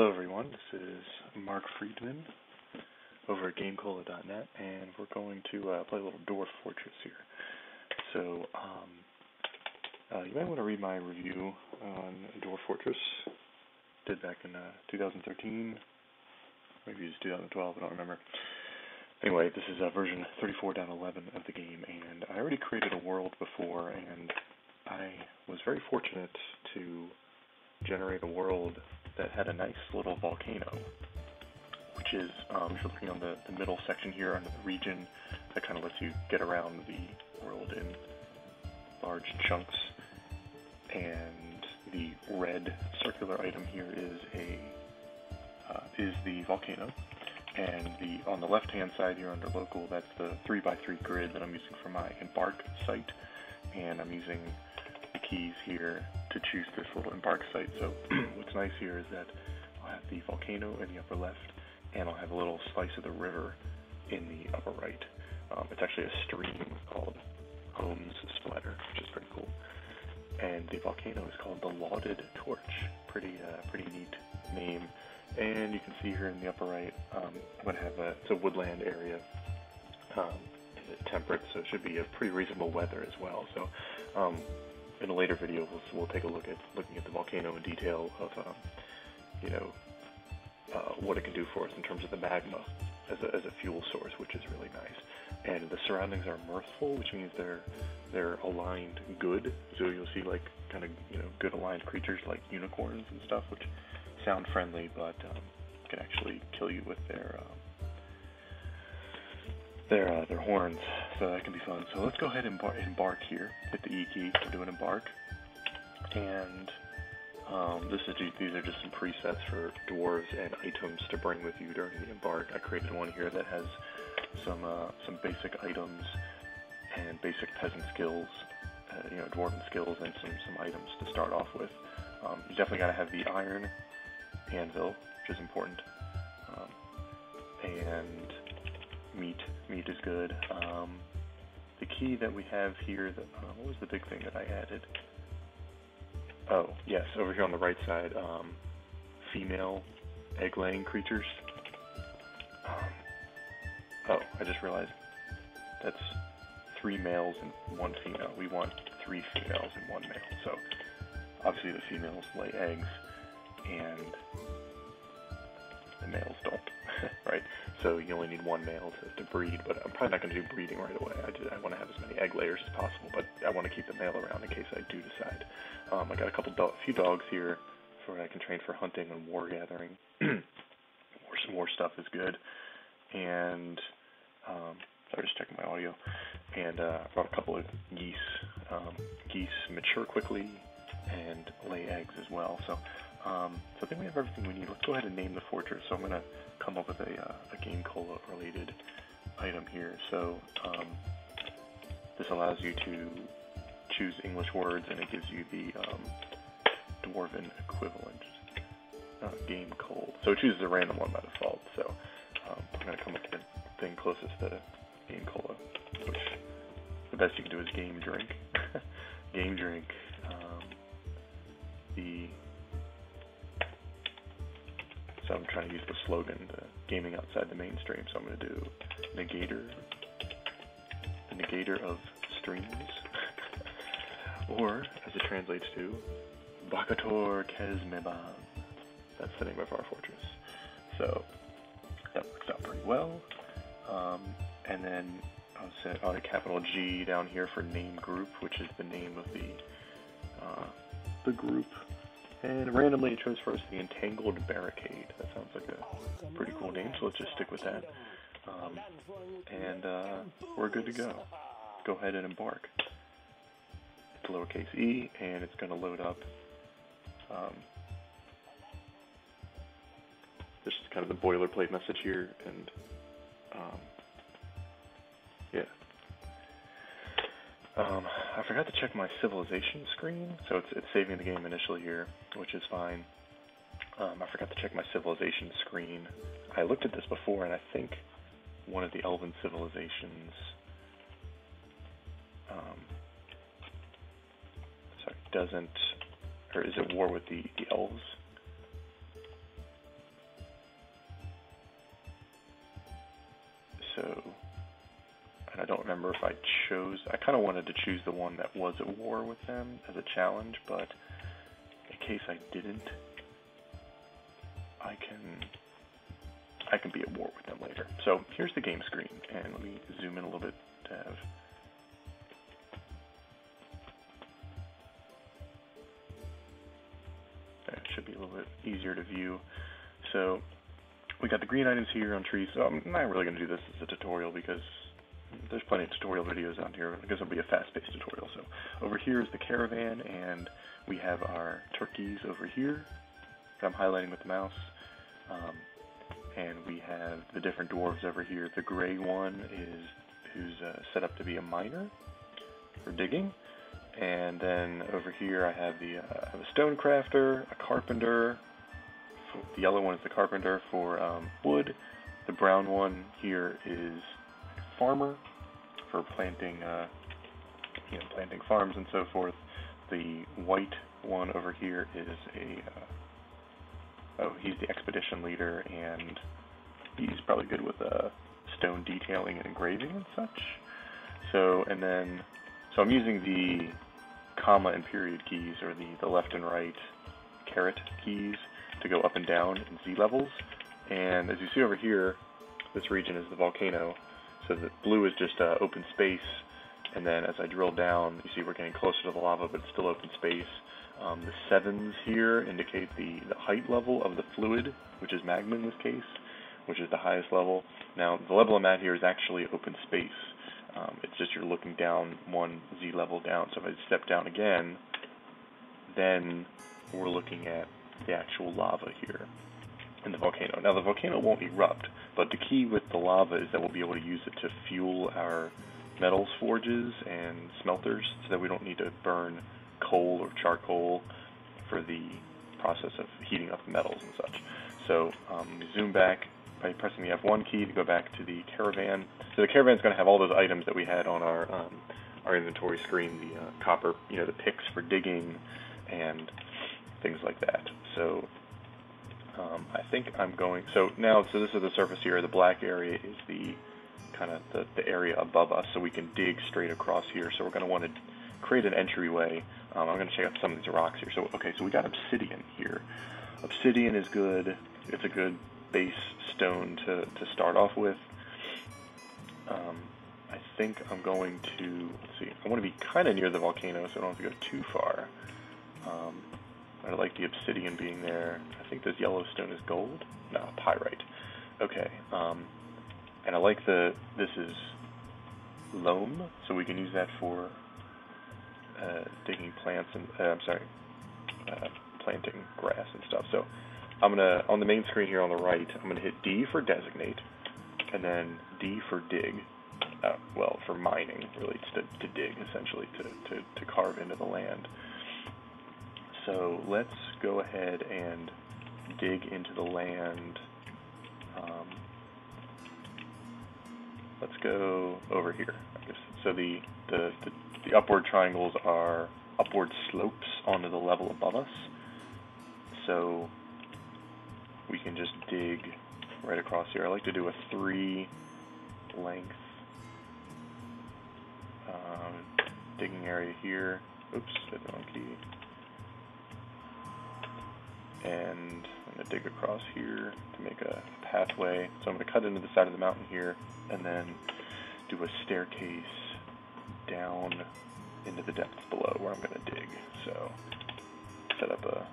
Hello everyone, this is Mark Freedman over at GameCola.net, and we're going to play a little Dwarf Fortress here. So, you might want to read my review on Dwarf Fortress. Did back in 2013, maybe it was 2012, I don't remember. Anyway, this is version 34.11 of the game, and I already created a world before, and I was very fortunate to generate a world that had a nice little volcano, which is, if you're looking on the middle section here under the region, that kind of lets you get around the world in large chunks. And the red circular item here is the volcano. And on the left-hand side here under local, that's the 3x3 grid that I'm using for my embark site, and I'm using the keys here to choose this little embark site. So what's nice here is that I'll have the volcano in the upper left, and I'll have a little slice of the river in the upper right. It's actually a stream called Holmes Splatter, which is pretty cool. And the volcano is called the Lauded Torch. Pretty neat name. And you can see here in the upper right, I'm going to have it's a woodland area, temperate, so it should be a pretty reasonable weather as well. So in a later video, we'll take a looking at the volcano in detail of what it can do for us in terms of the magma as a fuel source, which is really nice. And the surroundings are mirthful, which means they're aligned good. So you'll see like kind of good aligned creatures like unicorns and stuff, which sound friendly, but can actually kill you with their horns. So that can be fun. So let's go ahead and embark here. Hit the E key to do an embark. And these are just some presets for dwarves and items to bring with you during the embark. I created one here that has some basic items and basic peasant skills, dwarven skills, and some items to start off with. You definitely got to have the iron anvil, which is important, and meat is good. The key that we have here, what was the big thing that I added? Oh, yes, over here on the right side, female egg-laying creatures. I just realized that's 3 males and 1 female. We want 3 females and 1 male. So obviously the females lay eggs and the males don't, right? So you only need 1 male to breed, but I'm probably not going to do breeding right away. I want to have as many egg layers as possible, but I want to keep the male around in case I do decide. I got a few dogs here I can train for hunting and war gathering. Some more stuff is good. And sorry, just checking my audio. And I brought a couple of geese. Geese mature quickly and lay eggs as well. So I think we have everything we need. Let's go ahead and name the fortress. So I'm going to come up with a GameCola related item here. So this allows you to choose English words, and it gives you the Dwarven equivalent, GameCola. So it chooses a random one by default. So I'm going to come up with the thing closest to GameCola, which the best you can do is game drink. Game drink. So I'm trying to use the slogan, gaming outside the mainstream. So I'm going to do the negator of streams, or as it translates to, Bakator Kezmeban. That's the name of our fortress. So that works out pretty well. And then I'll set on a capital G down here for name group, which is the name of the group. And randomly it transfers the Entangled Barricade. That sounds like a pretty cool name, so let's just stick with that. And we're good to go. Go ahead and embark. It's lowercase e, and it's going to load up. This is kind of the boilerplate message here, and yeah. I forgot to check my civilization screen, so it's saving the game initially here, which is fine. I forgot to check my civilization screen. I looked at this before, and I think one of the elven civilizations doesn't, or is at war with the elves. So, and I don't remember if I kind of wanted to choose the one that was at war with them as a challenge, but in case I didn't, I can be at war with them later. So here's the game screen, and let me zoom in a little bit to have. It should be a little bit easier to view. So we got the green items here on trees. So I'm not really going to do this as a tutorial because there's plenty of tutorial videos on here. I guess it'll be a fast-paced tutorial. So over here is the caravan, and we have our turkeys over here that I'm highlighting with the mouse. And we have the different dwarves over here. The gray one is who's set up to be a miner for digging. And then over here I have a stone crafter, a carpenter. The yellow one is the carpenter for wood. The brown one here is a farmer for planting, planting farms and so forth. The white one over here is he's the expedition leader, and he's probably good with stone detailing and engraving and such. So I'm using the comma and period keys, or the left and right caret keys, to go up and down in Z levels. And as you see over here, this region is the volcano. So the blue is just open space, and then as I drill down, you see we're getting closer to the lava, but it's still open space. The sevens here indicate the height level of the fluid, which is magma in this case, which is the highest level. Now, the level I'm at here is actually open space. It's just you're looking down one Z level down. So if I step down again, then we're looking at the actual lava here in the volcano. Now, the volcano won't erupt, but the key with the lava is that we'll be able to use it to fuel our metals forges and smelters, so that we don't need to burn coal or charcoal for the process of heating up the metals and such. So zoom back by pressing the F1 key to go back to the caravan. So the caravan is going to have all those items that we had on our inventory screen, the copper, the picks for digging and things like that. So I think I'm going, so this is the surface here. The black area is the kind of the area above us, so we can dig straight across here. So we're going to want to create an entryway. I'm going to check out some of these rocks here. So, okay, so we got obsidian here. Obsidian is good. It's a good base stone to start off with. I think I'm going to, let's see, I want to be kind of near the volcano, so I don't have to go too far. I like the obsidian being there. I think this yellow stone is gold. No, pyrite. Okay. And I like this is loam, so we can use that for digging plants and planting grass and stuff. So I'm gonna, on the main screen here on the right, I'm gonna hit D for designate, and then D for dig. Well, for mining, really, it's to dig, essentially, to carve into the land. So let's go ahead and dig into the land. Let's go over here, I guess. So the upward triangles are upward slopes onto the level above us. So we can just dig right across here. I like to do a 3 length digging area here. Oops, hit the wrong key. And I'm going to dig across here to make a pathway. So I'm going to cut into the side of the mountain here, and then do a staircase down into the depths below where I'm going to dig. So set up a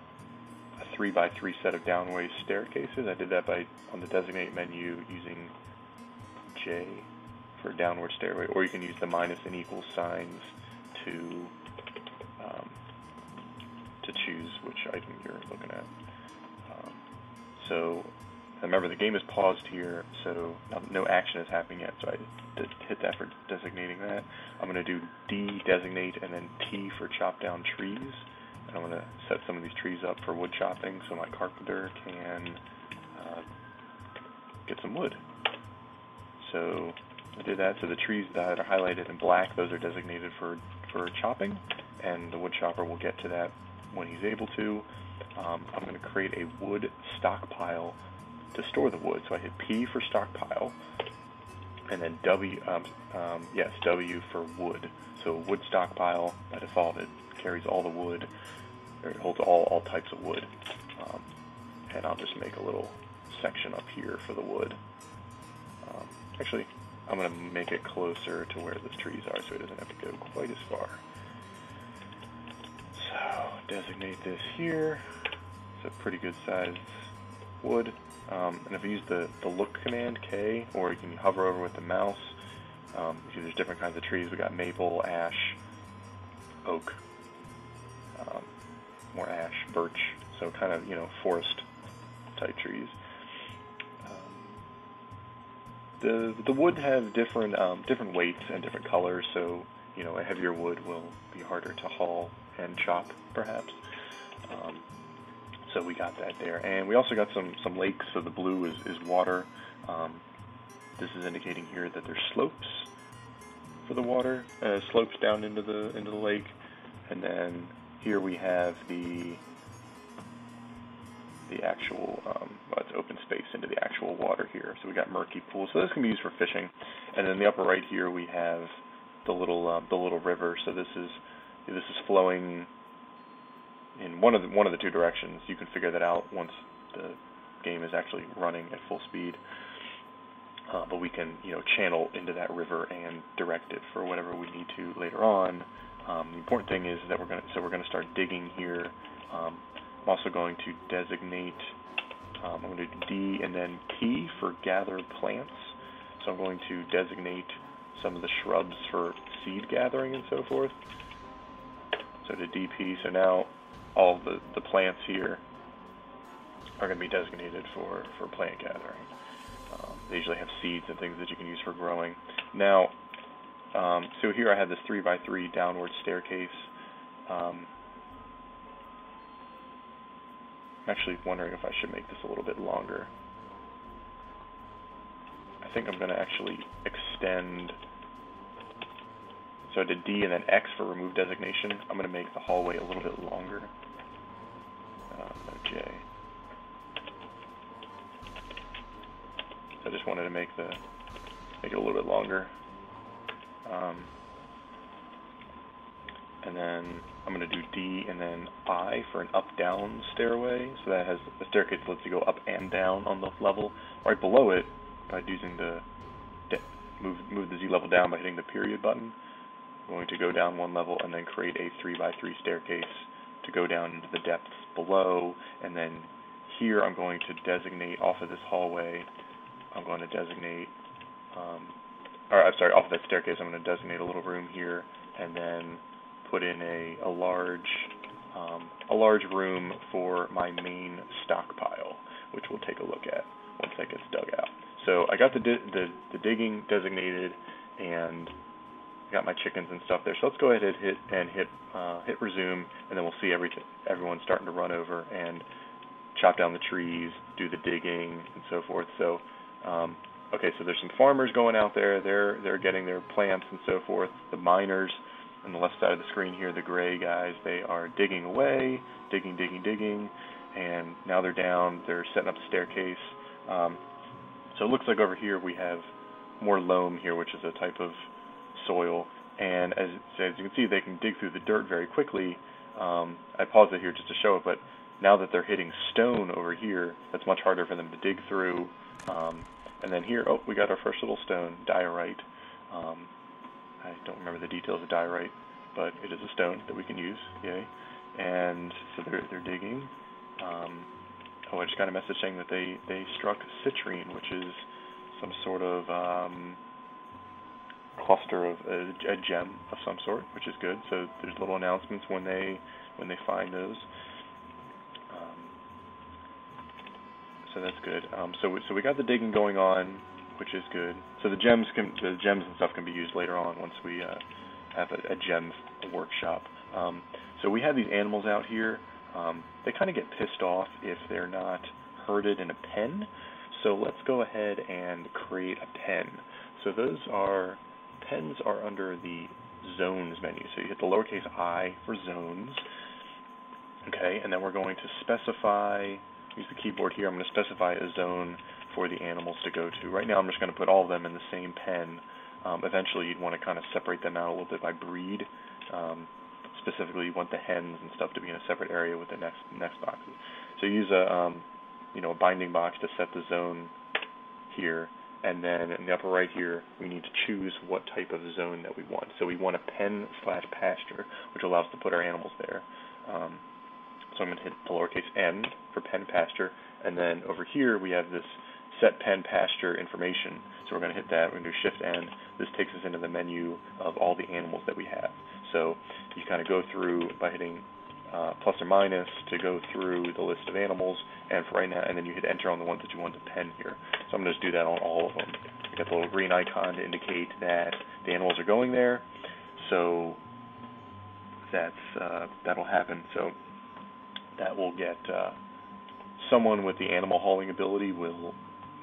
3x3 set of downway staircases. I did that on the designate menu using J for downward stairway, or you can use the minus and equal signs to choose which item you're looking at. So remember, the game is paused here, so no action is happening yet, so I did hit that for designating that. I'm going to do D designate and then T for chop down trees. And I'm going to set some of these trees up for wood chopping so my carpenter can get some wood. So I did that. So the trees that are highlighted in black, those are designated for chopping, and the wood chopper will get to that when he's able to. I'm going to create a wood stockpile to store the wood. So I hit P for stockpile, and then W, yes, W for wood. So wood stockpile, by default, it carries all the wood, or it holds all types of wood. And I'll just make a little section up here for the wood. Actually, I'm going to make it closer to where those trees are so it doesn't have to go quite as far. So, designate this here. It's a pretty good size wood. And if you use the look command, K, or you can hover over with the mouse, you see there's different kinds of trees. We got maple, ash, oak, more ash, birch, so kind of, forest type trees. The wood have different weights and different colors, so a heavier wood will be harder to haul and chop, perhaps. So we got that there, and we also got some lakes. So the blue is water. This is indicating here that there's slopes for the water, slopes down into the lake, and then here we have the actual it's open space into the actual water here. So we got murky pools. So this can be used for fishing. And then in the upper right here we have the little river. So this is flowing in one of the two directions. You can figure that out once the game is actually running at full speed. But we can channel into that river and direct it for whatever we need to later on. The important thing is that we're going to start digging here. I'm also going to designate, I'm going to do D and then P for gather plants. So I'm going to designate some of the shrubs for seed gathering and so forth. So to DP, so now all the plants here are going to be designated for plant gathering. They usually have seeds and things that you can use for growing. Now, so here I have this 3x3 downward staircase. I'm actually wondering if I should make this a little bit longer. I think I'm going to actually extend. So I did D and then X for remove designation. I'm going to make the hallway a little bit longer. No J. So I just wanted to make it a little bit longer. And then I'm going to do D and then I for an up-down stairway. So that has the staircase lets you go up and down on the level. Right below it, by using the move the Z level down by hitting the period button, I'm going to go down one level and then create a 3x3 staircase to go down into the depths below. And then here I'm going to designate off of this hallway. I'm going to designate, off of that staircase, I'm going to designate a little room here, and then put in a large room for my main stockpile, which we'll take a look at once that gets dug out. So I got the digging designated, and got my chickens and stuff there. So let's go ahead and hit resume, and then we'll see everyone starting to run over and chop down the trees, do the digging, and so forth. So okay, so there's some farmers going out there. They're getting their plants and so forth. The miners on the left side of the screen here, the gray guys, they are digging away, digging, and now they're down. They're setting up the staircase. So it looks like over here we have more loam here, which is a type of soil. And as you can see, they can dig through the dirt very quickly. I paused it here just to show it, but now that they're hitting stone over here, that's much harder for them to dig through. And then here, we got our first little stone, diorite. I don't remember the details of diorite, but it is a stone that we can use, yay. And so they're digging. I just got a message saying that they struck citrine, which is some sort of cluster of a gem of some sort, which is good. So there's little announcements when they find those. So that's good. So we got the digging going on, which is good. So the gems and stuff can be used later on once we have a gems workshop. So we have these animals out here. They kind of get pissed off if they're not herded in a pen. So let's go ahead and create a pen. So pens are under the zones menu. So you hit the lowercase I for zones. Okay, and then we're going to specify use the keyboard here. I'm going to specify a zone for the animals to go to. Right now I'm just going to put all of them in the same pen. Eventually you'd want to kind of separate them out a little bit by breed. Specifically, you want the hens and stuff to be in a separate area with the next boxes. So use a a binding box to set the zone here, and then in the upper right here we need to choose what type of zone that we want. So we want a pen/pasture, which allows us to put our animals there. So I'm going to hit the lowercase n for pen pasture, and then over here we have this set pen pasture information. So we're going to hit that. We're going to do Shift N. This takes us into the menu of all the animals that we have. So you kind of go through by hitting plus or minus to go through the list of animals, and for right now, and then you hit enter on the ones that you want to pen here. So I'm going to just do that on all of them. I got the little green icon to indicate that the animals are going there. So that'll happen. So that will get someone with the animal hauling ability will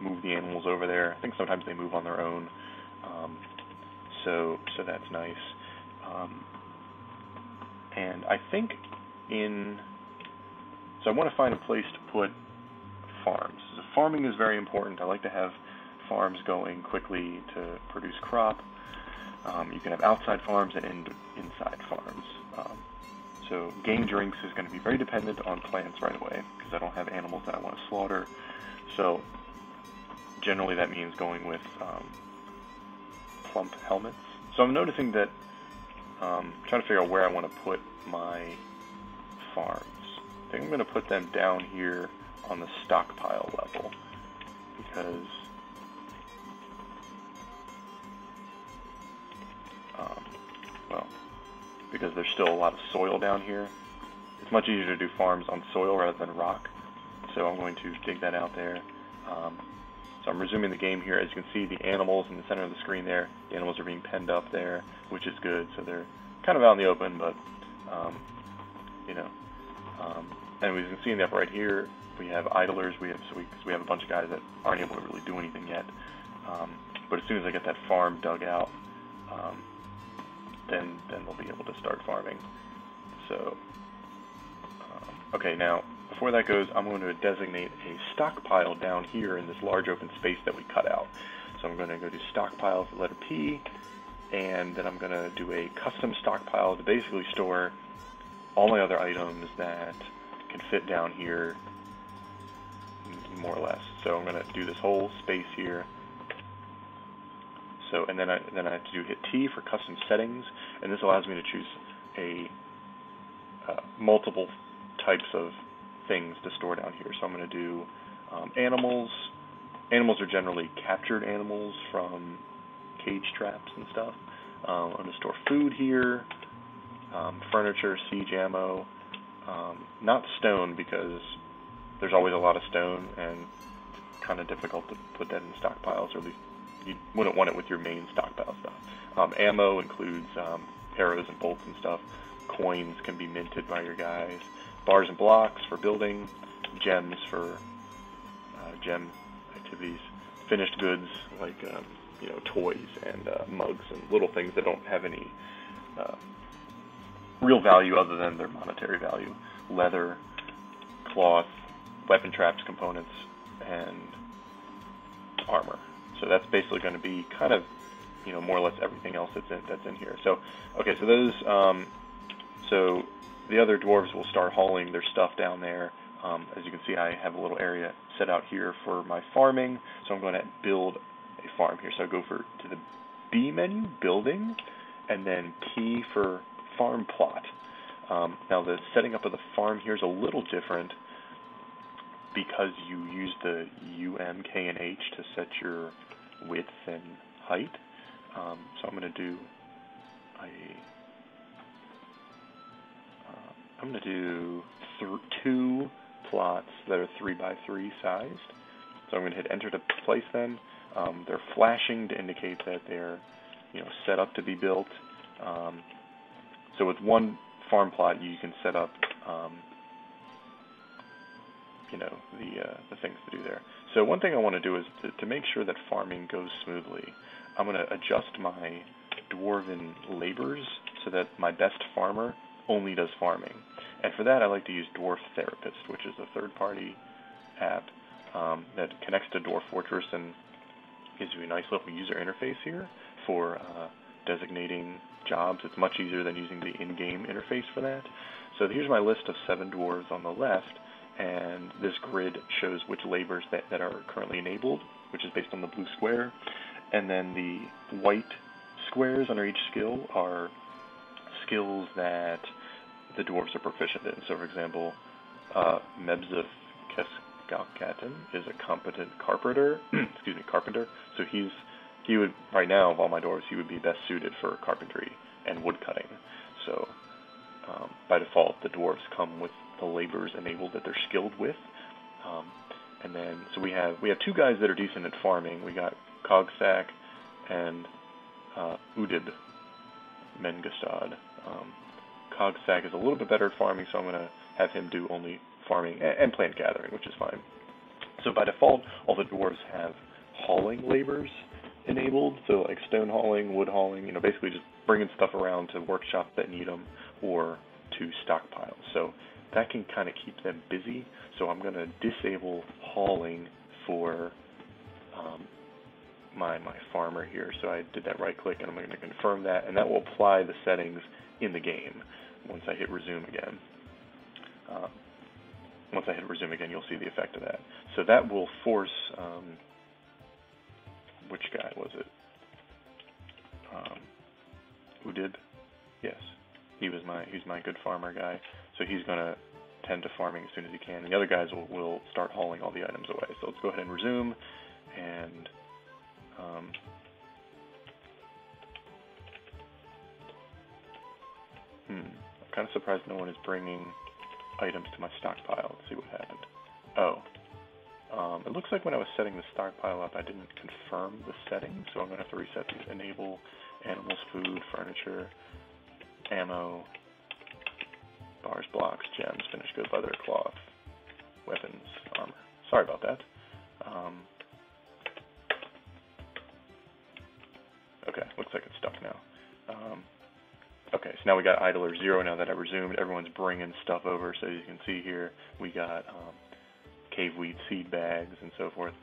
move the animals over there. I think sometimes they move on their own. So that's nice. And I think so I want to find a place to put farms. So farming is very important. I like to have farms going quickly to produce crop. You can have outside farms and inside farms. So game drinks is going to be very dependent on plants right away, because I don't have animals that I want to slaughter. So generally that means going with plump helmets. So I'm noticing that trying to figure out where I want to put my farms. I think I'm going to put them down here on the stockpile level, because because there's still a lot of soil down here. It's much easier to do farms on soil rather than rock, so I'm going to dig that out there. So I'm resuming the game here. As you can see, the animals in the center of the screen there, the animals are being penned up there, which is good. So they're kind of out in the open, but and as you can see in the upper right here, we have idlers. We have a bunch of guys that aren't able to really do anything yet. But as soon as I get that farm dug out, then they'll be able to start farming. So okay, now before that goes, I'm going to designate a stockpile down here in this large open space that we cut out. So I'm going to go to stockpile for letter P, and then I'm going to do a custom stockpile to basically store all my other items that can fit down here, more or less. So I'm going to do this whole space here. So and then I have to hit T for custom settings, and this allows me to choose a multiple types of things to store down here. So I'm going to do animals. Animals are generally captured animals from cage traps and stuff. I'm going to store food here, furniture, siege ammo, not stone, because there's always a lot of stone and it's kind of difficult to put that in stockpiles, or at least you wouldn't want it with your main stockpile stuff. Ammo includes arrows and bolts and stuff. Coins can be minted by your guys. Bars and blocks for building. Gems for gem activities. Finished goods like toys and mugs and little things that don't have any real value other than their monetary value. Leather, cloth, weapon traps, components, and armor. So that's basically going to be kind of, more or less everything else that's in here. So, okay, so those, so the other dwarves will start hauling their stuff down there. As you can see, I have a little area set out here for my farming, so I'm going to build a farm here. So I go to the B menu, building, and then P for farm plot. Now the setting up of the farm here is a little different, because you use the U, M, K, and H to set your width and height. So I'm going to do two plots that are 3 by 3 sized. So I'm going to hit enter to place them. They're flashing to indicate that they're set up to be built. So with one farm plot, you can set up the things to do there. So one thing I want to do is to make sure that farming goes smoothly, I'm going to adjust my dwarven labors so that my best farmer only does farming. And for that, I like to use Dwarf Therapist, which is a third-party app that connects to Dwarf Fortress and gives you a nice little user interface here for designating jobs. It's much easier than using the in-game interface for that. So here's my list of 7 dwarves on the left, and this grid shows which labors that are currently enabled, which is based on the blue square. And then the white squares under each skill are skills that the dwarves are proficient in. So for example, Mebzif Keskakaten is a competent carpenter. Carpenter. So he would, right now of all my dwarves, he would be best suited for carpentry and wood cutting. So by default, the dwarves come with the labors enabled that they're skilled with. And then so we have 2 guys that are decent at farming. We got Cogsack and Udib Mengastad. Cogsack is a little bit better at farming, so I'm going to have him do only farming and plant gathering, which is fine. So by default, all the dwarves have hauling labors enabled, so like stone hauling, wood hauling, basically just bringing stuff around to workshops that need them or to stockpiles. So that can kind of keep them busy. So I'm going to disable hauling for my farmer here. So I did that right click and I'm going to confirm that, and that will apply the settings in the game once I hit resume again. Once I hit resume again, you'll see the effect of that. So that will force, which guy was it? Udib? Yes. He's my good farmer guy. So he's going to tend to farming as soon as he can. And the other guys will start hauling all the items away. So let's go ahead and resume. And I'm kind of surprised no one is bringing items to my stockpile. Let's see what happened. Oh. It looks like when I was setting the stockpile up, I didn't confirm the settings, so I'm going to have to reset these. Enable animals, food, furniture, ammo, bars, blocks, gems, finished good, leather, cloth, weapons, armor. Sorry about that. Okay, looks like it's stuck now. Okay, so now we got idler 0 now that I resumed. Everyone's bringing stuff over, so you can see here we got cave weed seed bags and so forth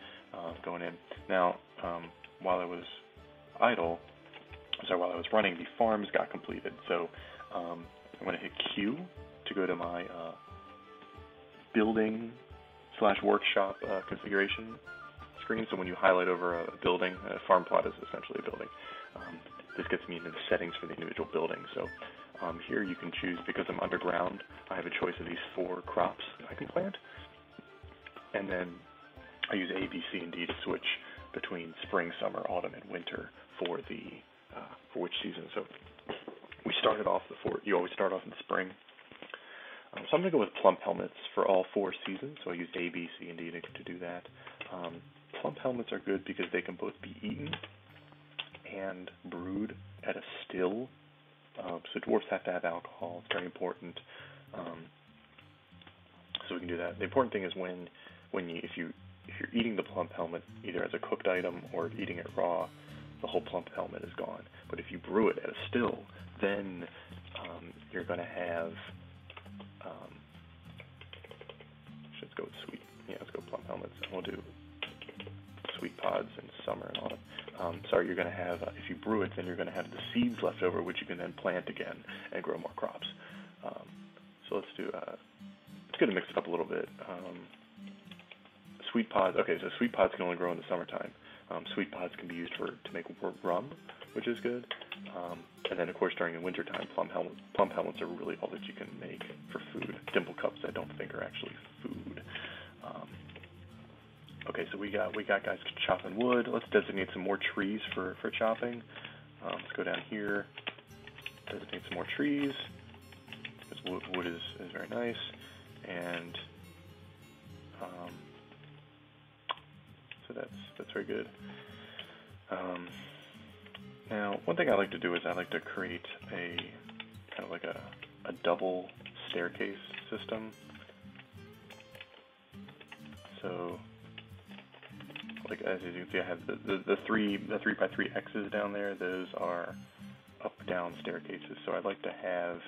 going in. Now, while I was while I was running, the farms got completed. So I'm going to hit Q to go to my building/workshop configuration screen. So when you highlight over a building, a farm plot is essentially a building. This gets me into the settings for the individual buildings. So here you can choose, because I'm underground, I have a choice of these 4 crops I can plant. And then I use A, B, C, and D to switch between spring, summer, autumn, and winter for which season. So we started off you always start off in spring. So I'm going to go with plump helmets for all 4 seasons. So I used A, B, C, and D to do that. Plump helmets are good because they can both be eaten and brewed at a still. So dwarves have to have alcohol. It's very important. So we can do that. The important thing is if you're eating the plump helmet either as a cooked item or eating it raw, the whole plump helmet is gone. But if you brew it at a still, then you're going to have. Let's go with sweet. Yeah, let's go plump helmets, and we'll do sweet pods in summer and autumn. You're going to have, if you brew it, then you're going to have the seeds left over, which you can then plant again and grow more crops. So let's do. It's good to mix it up a little bit. Sweet pods. Okay, so sweet pods can only grow in the summertime. Sweet pods can be used to make rum, which is good. And then, of course, during the wintertime, plump helmets are really all that you can make for food. Dimple cups, I don't think, are actually food. Okay, so we got guys chopping wood. Let's designate some more trees for chopping. Let's go down here, designate some more trees, because wood is very nice. And so that's very good. Now, one thing I like to do is I like to create a kind of like a double staircase system. So, like as you can see, I have the 3x3 X's down there. Those are up-down staircases. So I'd like to have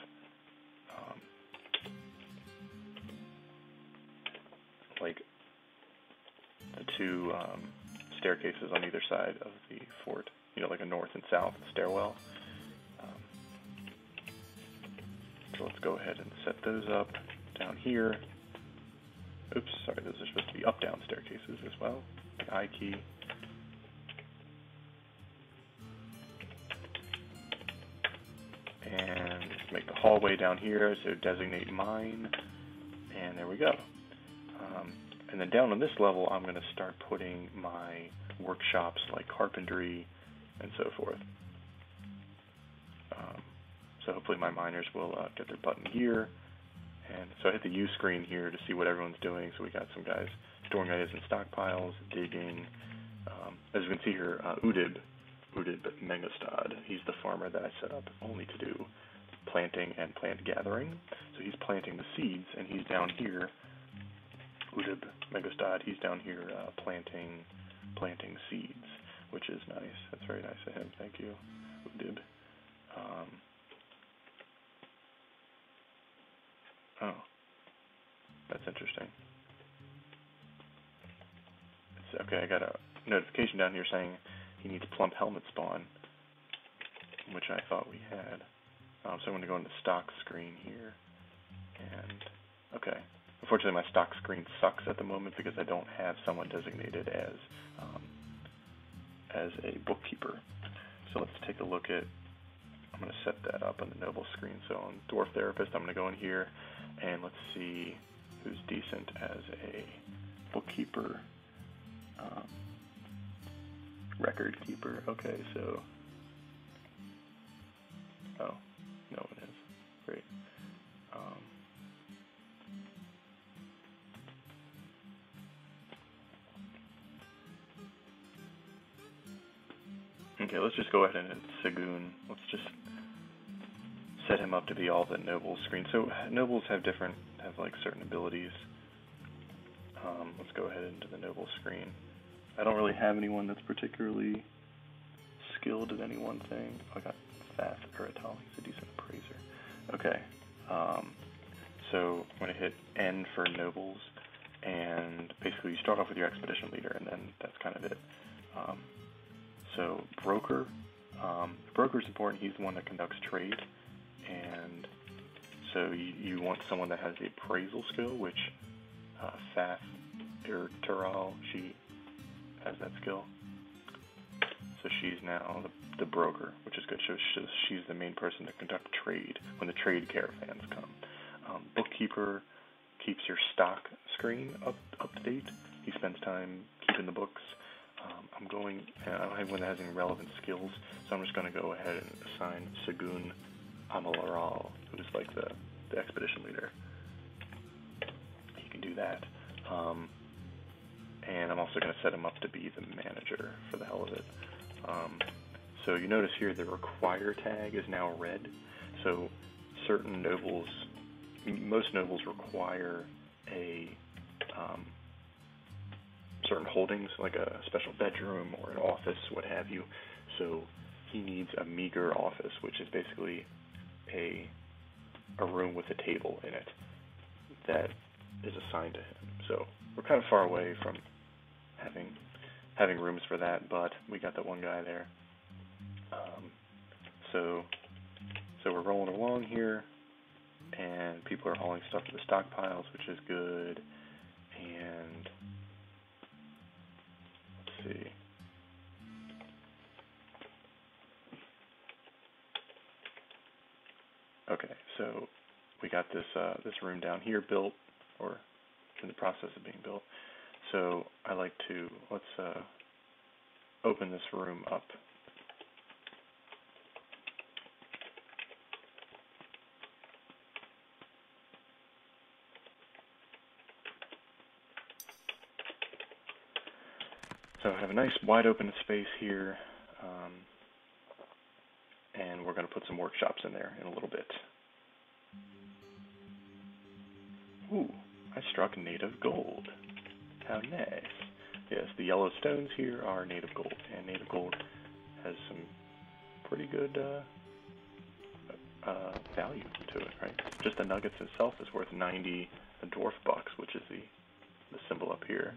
like two staircases on either side of the fort, you know, like a north and south stairwell. So let's go ahead and set those up down here. Oops, sorry, those are supposed to be up-down staircases as well. The I key. And make the hallway down here, so designate mine. And there we go. And then down on this level, I'm going to start putting my workshops like carpentry and so forth. So hopefully my miners will get their button here. And so I hit the U screen here to see what everyone's doing. So we got some guys storing items in stockpiles, digging. As you can see here, Udib Megastad, he's the farmer that I set up only to do planting and plant gathering. So he's planting the seeds, and he's down here. Udib Megastad, he's down here planting seeds, which is nice. That's very nice of him. Thank you, Udib. Oh, that's interesting. Okay, I got a notification down here saying he needs plump helmet spawn, which I thought we had. So I'm going to go into stock screen here, and okay. Unfortunately, my stock screen sucks at the moment because I don't have someone designated as a bookkeeper. So let's take a look at. I'm going to set that up on the noble screen. So on Dwarf Therapist, I'm going to go in here, and let's see who's decent as a bookkeeper. Record keeper. Okay, so oh, no one is. Great. Okay, let's just go ahead and hit Sagoon. Let's just set him up to be all the nobles screen. So nobles have like certain abilities. Let's go ahead into the noble screen. I don't really have anyone that's particularly skilled at any one thing. I got Fast Eritali, he's a decent appraiser. Okay, so I'm going to hit N for nobles, and basically you start off with your expedition leader, and then that's kind of it. So broker, broker's important. He's the one that conducts trade, and so you want someone that has the appraisal skill, which Faf Eritali, she has that skill. So she's now the broker, which is good. So she's the main person to conduct trade when the trade caravans come. Bookkeeper keeps your stock screen up to date. He spends time keeping the books. I don't have one that has any relevant skills, so I'm just going to go ahead and assign Sagoon Amalaral, who's like the expedition leader. He can do that. And I'm also going to set him up to be the manager for the hell of it. So you notice here the require tag is now red. So certain nobles, most nobles require a certain holdings, like a special bedroom or an office, what have you. So he needs a meager office, which is basically a room with a table in it that is assigned to him. So we're kind of far away from having rooms for that, but we got that one guy there. So we're rolling along here, and people are hauling stuff to the stockpiles, which is good. And let's see. Okay, so we got this room down here built, or in the process of being built. So I like to, let's open this room up. So I have a nice wide open space here, and we're going to put some workshops in there in a little bit. Ooh, I struck native gold. How nice. Yes, the yellow stones here are native gold, and native gold has some pretty good value to it, right? Just the nuggets itself is worth 90 dwarf bucks, which is the symbol up here.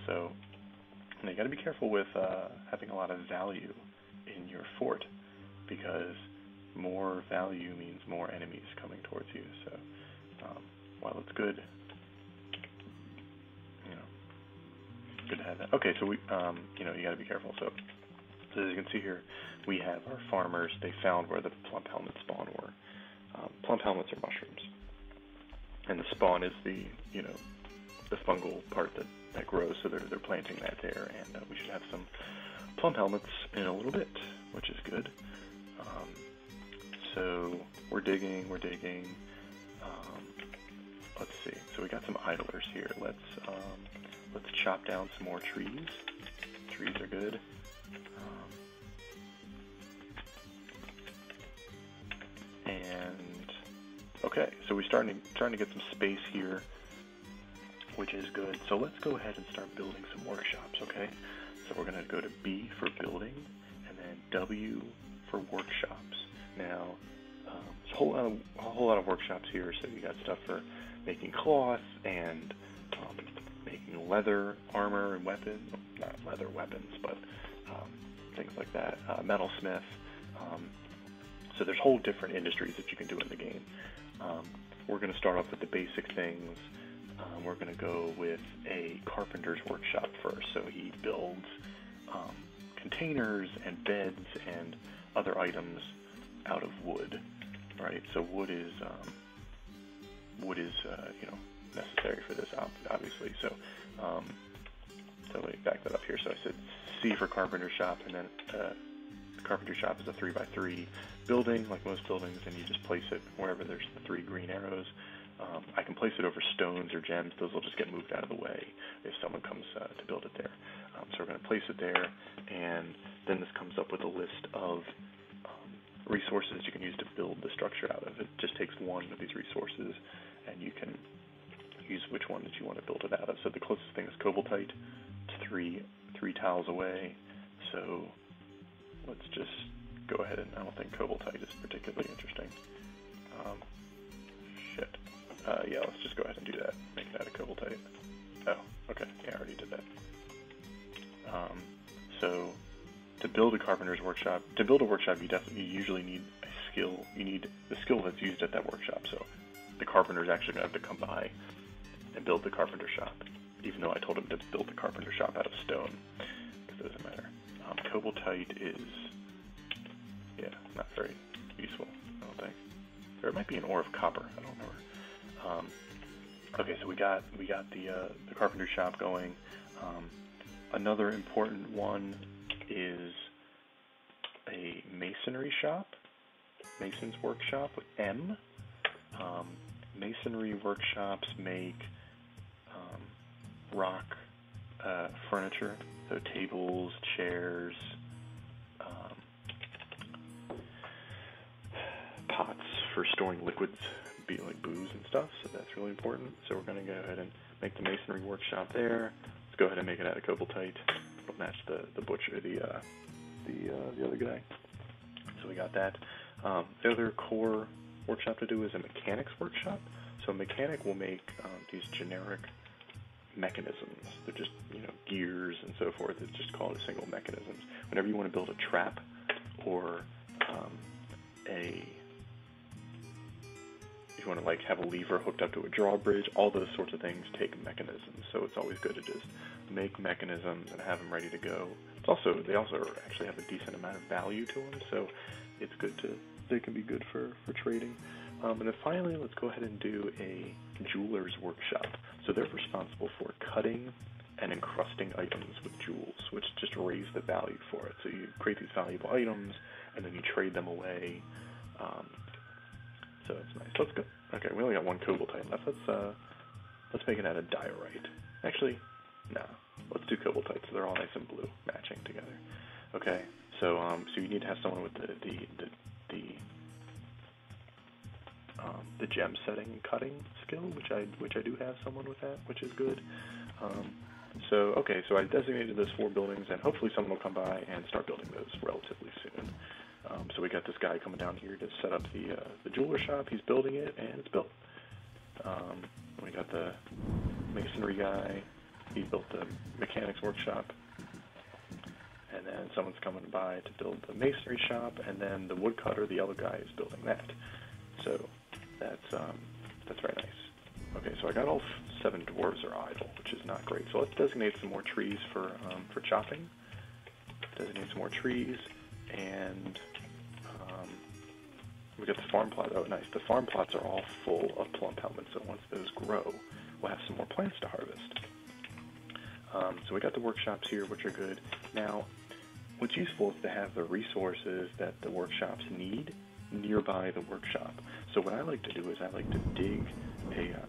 So Now you got to be careful with having a lot of value in your fort, because more value means more enemies coming towards you. So while it's good, good to have that. Okay, so we, you got to be careful. So as you can see here, we have our farmers. They found where the plump helmet spawn were. Plump helmets are mushrooms, and the spawn is the fungal part that grows. So they're planting that there, and we should have some plump helmets in a little bit, which is good. So we're digging. Let's see. So we got some idlers here. Let's chop down some more trees. Trees are good. And okay, so we're starting to get some space here, which is good. So let's go ahead and start building some workshops. Okay, so we're gonna go to B for building, and then W for workshops. Now, there's a whole lot of workshops here. So you got stuff for making cloth and making leather, armor, and weapons. Not leather weapons, but things like that. Metalsmith. So there's whole different industries that you can do in the game. We're going to start off with the basic things. We're going to go with a carpenter's workshop first. So he builds containers and beds and other items out of wood, right? So wood is necessary for this, obviously. So so let me back that up here. So I said C for carpenter shop, and then the carpenter shop is a 3x3 building, like most buildings, and you just place it wherever there's the 3 green arrows. I can place it over stones or gems. Those will just get moved out of the way if someone comes to build it there. So we're going to place it there, and then this comes up with a list of resources you can use to build the structure out of. It just takes one of these resources, and you can use which one that you want to build it out of. So the closest thing is cobaltite. It's three tiles away. So let's just go ahead, and I don't think cobaltite is particularly interesting. Yeah, let's just go ahead and do that. Make it out of cobaltite. Oh, okay. Yeah, I already did that. So to build a carpenter's workshop, you usually need a skill. You need the skill that's used at that workshop. So the carpenter's actually going to have to come by and build the carpenter shop, even though I told him to build the carpenter shop out of stone, because it doesn't matter. Cobaltite is, not very useful, I don't think. Or it might be an ore of copper, I don't remember. Okay, so we got the carpenter shop going. Another important one is a masonry shop, mason's workshop with M. Masonry workshops make rock furniture, so tables, chairs, pots for storing liquids, be like booze and stuff, so that's really important. So we're going to go ahead and make the masonry workshop there. Let's go ahead and make it out of cobaltite. It'll match the butcher, the other guy. So we got that. The other core workshop to do is a mechanics workshop. So a mechanic will make these generic mechanisms. They're just gears and so forth. It's just called a single mechanisms. Whenever you want to build a trap or if you want to have a lever hooked up to a drawbridge, all those sorts of things take mechanisms. So it's always good to just make mechanisms and have them ready to go. They also actually have a decent amount of value to them, so it's good they can be good for trading. And then finally, let's go ahead and do a jeweler's workshop. So they're responsible for cutting and encrusting items with jewels, which just raise the value for it. So you create these valuable items, and then you trade them away. So it's nice. Let's go. Okay, we only got one cobaltite left. Let's make it out of diorite. Actually, no. Let's do cobaltite, so they're all nice and blue, matching together. Okay. So you need to have someone with the gem setting and cutting skill, which I do have someone with that, which is good. So I designated those 4 buildings, and hopefully someone will come by and start building those relatively soon. So we got this guy coming down here to set up the jeweler shop. He's building it, and it's built. We got the masonry guy. He built the mechanics workshop. and then someone's coming by to build the masonry shop, and then the woodcutter, the other guy, is building that. So that's very nice. Okay, so I got all 7 dwarves are idle, which is not great. So let's designate some more trees for chopping. Designate some more trees, and we got the farm plot. Oh, nice. The farm plots are all full of plum helmets, so once those grow, we'll have some more plants to harvest. So we got the workshops here, which are good. Now, what's useful is to have the resources that the workshops need nearby the workshop. So what I like to do is I like to dig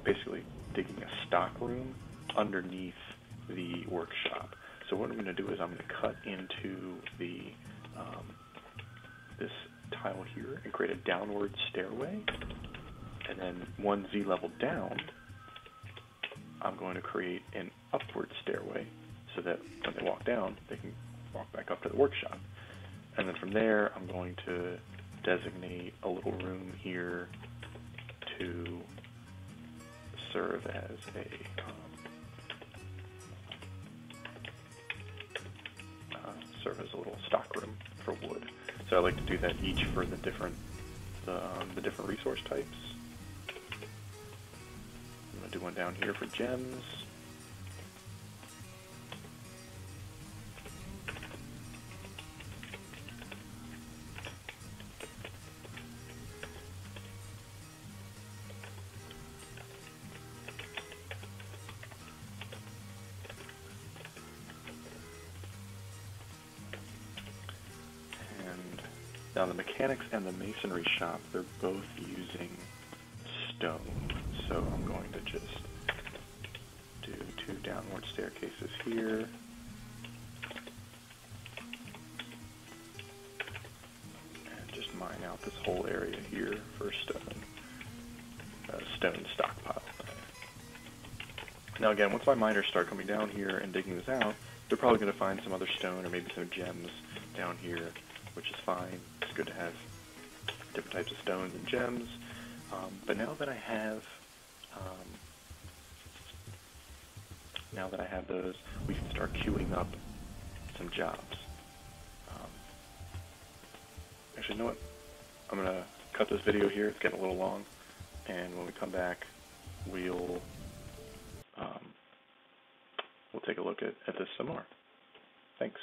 basically digging a stock room underneath the workshop. So what I'm going to do is I'm going to cut into the this tile here and create a downward stairway, and then 1 Z level down, I'm going to create an upward stairway so that when they walk down, they can walk back up to the workshop. And then from there, I'm going to designate a little room here to serve as a little stock room for wood. So I like to do that each for the different resource types. I'm going to do one down here for gems. Now the mechanics and the masonry shop, they're both using stone, so I'm going to just do 2 downward staircases here. And just mine out this whole area here for stone stockpile. Now again, once my miners start coming down here and digging this out, they're probably going to find some other stone or maybe some gems down here, which is fine. It's good to have different types of stones and gems. But now that I have those, we can start queuing up some jobs. Actually, you know what? I'm gonna cut this video here. It's getting a little long, and when we come back, we'll take a look at this some more. Thanks.